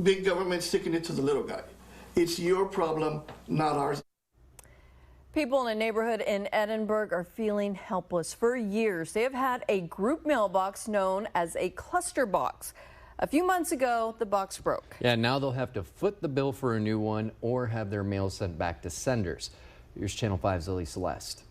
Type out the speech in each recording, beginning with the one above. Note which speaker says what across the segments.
Speaker 1: big government sticking it to the little guy. It's your problem, not ours.
Speaker 2: People in a neighborhood in Edinburg are feeling helpless. For years, they have had a group mailbox known as a cluster box. A few months ago, the box broke.
Speaker 3: Yeah, now they'll have to foot the bill for a new one or have their mail sent back to senders. Here's Channel 5's Lily Celeste.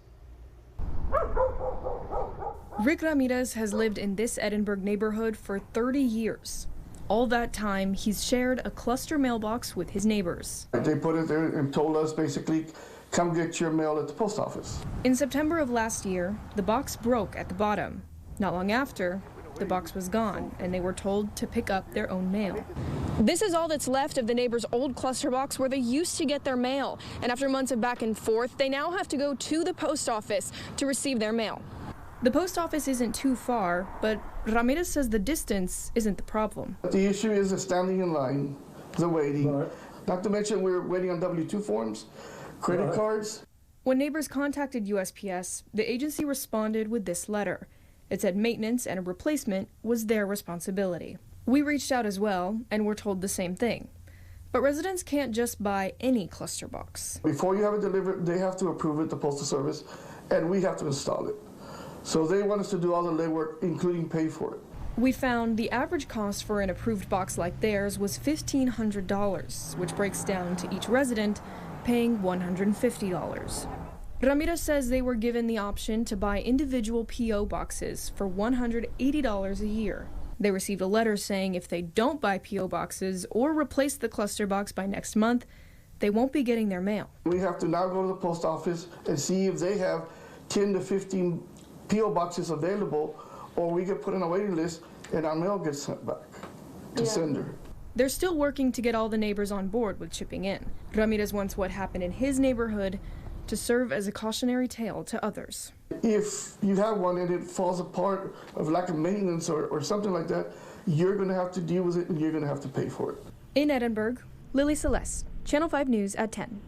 Speaker 4: Rick Ramirez has lived in this Edinburg neighborhood for 30 years. All that time, he's shared a cluster mailbox with his neighbors.
Speaker 1: They put it there and told us basically, come get your mail at the post office.
Speaker 4: In September of last year, the box broke at the bottom. Not long after, the box was gone, and they were told to pick up their own mail. This is all that's left of the neighbors' old cluster box where they used to get their mail. And after months of back and forth, they now have to go to the post office to receive their mail. The post office isn't too far, but Ramirez says the distance isn't the problem.
Speaker 1: The issue is the standing in line, the waiting. Right. Not to mention we're waiting on W-2 forms, credit cards.
Speaker 4: When neighbors contacted USPS, the agency responded with this letter. It said maintenance and a replacement was their responsibility. We reached out as well and were told the same thing. But residents can't just buy any cluster box.
Speaker 1: Before you have it delivered, they have to approve it, the Postal Service, and we have to install it. So they want us to do all the legwork, including pay for it.
Speaker 4: We found the average cost for an approved box like theirs was $1,500, which breaks down to each resident paying $150. Ramirez says they were given the option to buy individual P.O. boxes for $180 a year. They received a letter saying if they don't buy P.O. boxes or replace the cluster box by next month, they won't be getting their mail.
Speaker 1: We have to now go to the post office and see if they have 10 to 15 P.O. boxes available, or we get put on a waiting list and our mail gets sent back to sender.
Speaker 4: They're still working to get all the neighbors on board with chipping in. Ramirez wants what happened in his neighborhood to serve as a cautionary tale to others.
Speaker 1: If you have one and it falls apart of lack of maintenance or something like that, you're going to have to deal with it and you're going to have to pay for it.
Speaker 4: In Edinburg, Lily Celeste, Channel 5 News at 10.